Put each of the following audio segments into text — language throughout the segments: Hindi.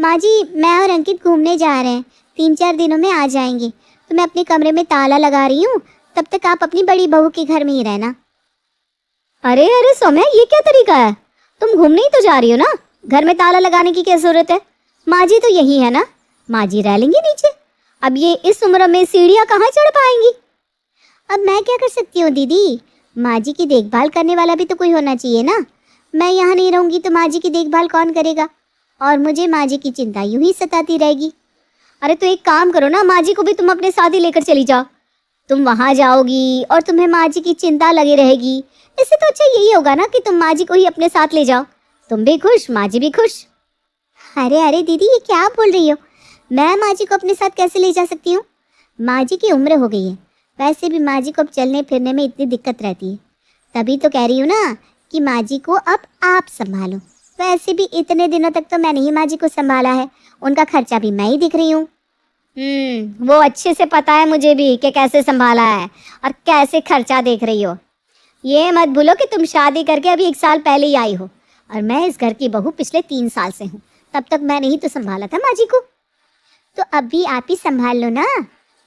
माँ जी, मैं और अंकित घूमने जा रहे हैं, 3-4 दिनों में आ जाएंगे। तो मैं अपने कमरे में ताला लगा रही हूँ, तब तक आप अपनी बड़ी बहू के घर में ही रहना। अरे अरे सौम्या, ये क्या तरीका है? तुम घूमने ही तो जा रही हो ना, घर में ताला लगाने की क्या जरूरत है? माँ जी तो यही है ना, माँ जी रह लेंगी नीचे। अब ये इस उम्र में सीढ़ियाँ कहाँ चढ़ पाएंगी? अब मैं क्या कर सकती हूँ दीदी, माँ जी की देखभाल करने वाला भी तो कोई होना चाहिए ना। मैं यहाँ नहीं रहूँगी तो माँ जी की देखभाल कौन करेगा? और मुझे माँ जी की चिंता यूं ही सताती रहेगी। अरे तो एक काम करो ना, माँ जी को भी तुम अपने साथ ही लेकर चली जाओ। तुम वहाँ जाओगी और तुम्हें माँ जी की चिंता लगी रहेगी। इससे तो अच्छा यही होगा ना कि तुम माँ जी को ही अपने साथ ले जाओ, तुम भी खुश, माँ जी भी खुश। अरे अरे दीदी, ये क्या बोल रही हो? मैं माँ जी को अपने साथ कैसे ले जा सकती हूँ? माँ जी की उम्र हो गई है, वैसे भी माँ जी को अब चलने फिरने में इतनी दिक्कत रहती है। तभी तो कह रही हूँ ना कि माँ जी को अब आप संभालो। वैसे भी इतने दिनों तक तो मैंने ही माँ जी को संभाला है, उनका खर्चा भी मैं ही दिख रही हूँ। वो अच्छे से पता है मुझे भी कि कैसे संभाला है और कैसे खर्चा देख रही हो। ये मत भूलो कि तुम शादी करके अभी 1 साल पहले ही आई हो और मैं इस घर की बहू पिछले 3 साल से हूँ। तब तक मैंने ही तो संभाला था माँ जी को। तो अब भी आप ही संभाल लो ना।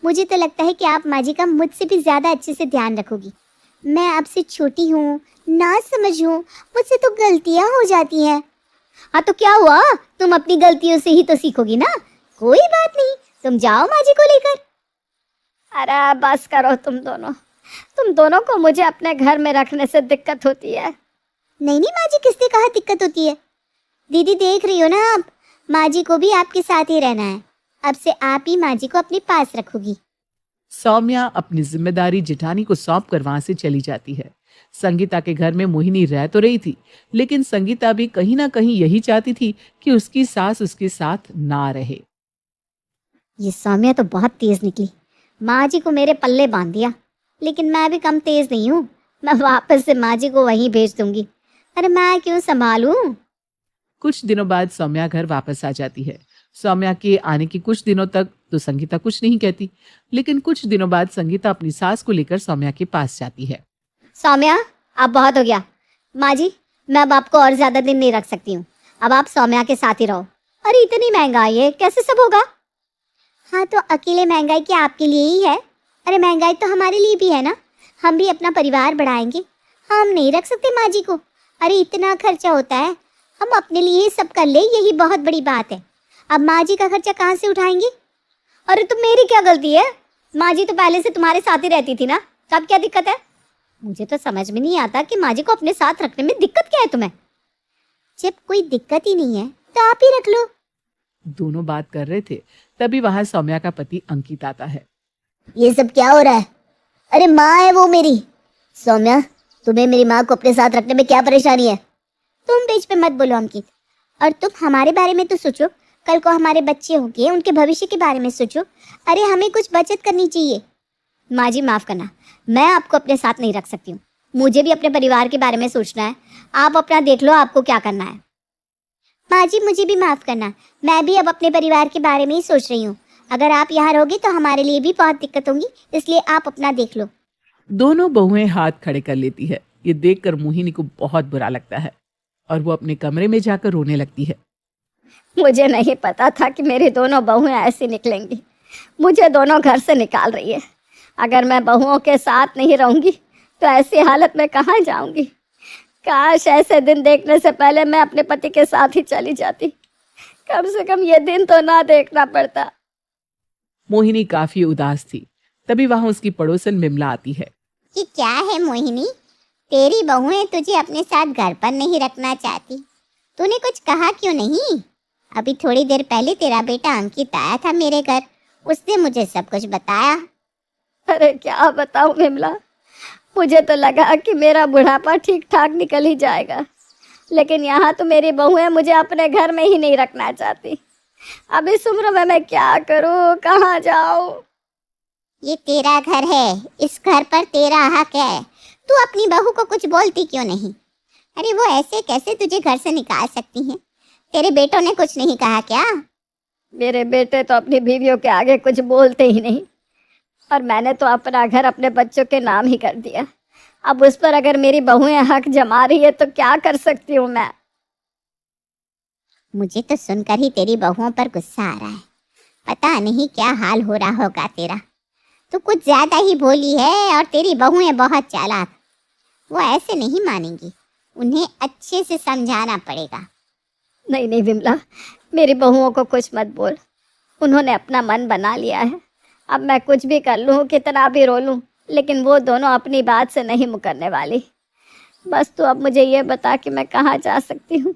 मुझे तो लगता है कि आप माँ जी का मुझसे भी ज़्यादा अच्छे से ध्यान रखोगी। मैं आपसे छोटी हूँ, ना समझ हूँ, मुझसे तो गलतियाँ हो जाती हैं। हाँ तो क्या हुआ, तुम अपनी गलतियों से ही तो सीखोगी ना। कोई बात नहीं, तुम जाओ माँ जी को लेकर। अरे बस करो तुम दोनों को मुझे अपने घर में रखने से दिक्कत होती है। नहीं नहीं माँ जी, किसने कहा दिक्कत होती है? दीदी देख रही हो ना आप, माँ जी को भी आपके साथ ही रहना है। अब से आप ही माँ जी को अपने पास रखोगी। सौम्या अपनी जिम्मेदारी जिठानी को सौंप कर वहां से चली जाती है। संगीता के घर में मोहिनी रह तो रही थी, लेकिन संगीता भी कहीं ना कहीं यही चाहती थी कि उसकी सास उसके साथ ना रहे। ये सौम्या तो बहुत तेज निकली, माँ जी को मेरे पल्ले बांध दिया। लेकिन मैं भी कम तेज नहीं हूँ, मैं वापस से माँ जी को वहीं भेज दूंगी। अरे मैं क्यों संभालूं? कुछ दिनों बाद सौम्या घर वापस आ जाती है। सौम्या के आने के कुछ दिनों तक तो संगीता कुछ नहीं कहती, लेकिन कुछ दिनों बाद संगीता अपनी सास को लेकर सौम्या के पास जाती है। सौम्या, अब बहुत हो गया। माँ जी, मैं अब आपको और ज्यादा दिन नहीं रख सकती हूँ, अब आप सौम्या के साथ ही रहो। अरे इतनी महंगाई है, कैसे सब होगा? हाँ तो अकेले महंगाई क्या आपके लिए ही है? अरे महंगाई तो हमारे लिए भी है ना, हम भी अपना परिवार बढ़ाएंगे। हम नहीं रख सकते माँ जी को? अरे इतना खर्चा होता है, हम अपने लिए ही सब कर ले, यही बहुत बड़ी बात है। अब माँ जी का खर्चा कहाँ से उठाएंगे? अरे तो मेरी क्या गलती है? माँ जी तो पहले से तुम्हारे साथ ही रहती थी ना, तब क्या दिक्कत है? मुझे तो समझ में नहीं आता कि माँ जी को अपने साथ रखने में दिक्कत क्या है तुम्हें? जब कोई दिक्कत ही नहीं है तो आप ही रख लो। दोनों बात कर रहे थे, तभी वहां सौम्या का पति अंकित आता है। ये सब क्या हो रहा है? अरे माँ है वो मेरी। सौम्या, तुम्हें मेरी माँ को अपने साथ रखने में क्या परेशानी है? तुम बीच पे मत बोलो अंकित। और तुम हमारे बारे में तो सोचो, कल को हमारे बच्चे होंगे, उनके भविष्य के बारे में सोचो। अरे हमें कुछ बचत करनी चाहिए। माँ जी माफ़ करना, मैं आपको अपने साथ नहीं रख सकती हूँ। मुझे भी अपने परिवार के बारे में सोचना है। आप अपना देख लो, आपको क्या करना है। माँ जी मुझे भी माफ़ करना, मैं भी अब अपने परिवार के बारे में ही सोच रही हूँ। अगर आप यहाँ रहोगे तो हमारे लिए भी बहुत दिक्कत होगी, इसलिए आप अपना देख लो। दोनों बहुएं हाथ खड़े कर लेती है। ये देखकर मोहिनी को बहुत बुरा लगता है और वो अपने कमरे में जाकर रोने लगती है। मुझे नहीं पता था कि मेरी दोनों बहुएं ऐसी निकलेंगी। मुझे दोनों घर से निकाल रही है। अगर मैं बहुओं के साथ नहीं रहूंगी तो ऐसी हालत में कहाँ जाऊंगी? काश ऐसे दिन देखने से पहले मैं अपने पति के साथ ही चली जाती, कम से कम ये दिन तो ना देखना पड़ता। मोहिनी काफी उदास थी। तभी वहां उसकी पड़ोसन बिमला आती है। ये क्या है मोहिनी, तेरी बहुएं तुझे अपने साथ घर पर नहीं रखना चाहती? तूने कुछ कहा क्यों नहीं? अभी थोड़ी देर पहले तेरा बेटा अंकित आया था मेरे घर, उसने मुझे सब कुछ बताया। अरे क्या बताऊं विमला, मुझे तो लगा कि मेरा बुढ़ापा ठीक ठाक निकल ही जाएगा, लेकिन यहाँ तो मेरी बहुएं मुझे अपने घर में ही नहीं रखना चाहती। अब इस उम्र में मैं क्या करूँ, कहाँ जाऊँ? ये तेरा घर है, इस घर पर तेरा हक है। तू अपनी बहू को कुछ बोलती क्यों नहीं? अरे वो ऐसे कैसे तुझे घर से निकाल सकती हैं? तेरे बेटों ने कुछ नहीं कहा क्या? मेरे बेटे तो अपनी बीवियों के आगे कुछ बोलते ही नहीं, और मैंने तो अपना घर अपने बच्चों के नाम ही कर दिया। अब उस पर अगर मेरी बहुएं हक जमा रही है तो क्या कर सकती हूँ मैं? मुझे तो सुनकर ही तेरी बहुओं पर गुस्सा आ रहा है। पता नहीं क्या हाल हो रहा होगा तेरा। तू कुछ ज्यादा ही भोली है और तेरी बहुएं बहुत चालाक। वो ऐसे नहीं मानेंगी, उन्हें अच्छे से समझाना पड़ेगा। नहीं नहीं विमला, मेरी बहुओं को कुछ मत बोल। उन्होंने अपना मन बना लिया है। अब मैं कुछ भी कर लूँ, कितना भी रो लूँ, लेकिन वो दोनों अपनी बात से नहीं मुकरने वाली। बस तू अब मुझे ये बता कि मैं कहाँ जा सकती हूँ।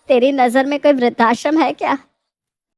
तेरी नज़र में कोई वृद्धाश्रम है क्या?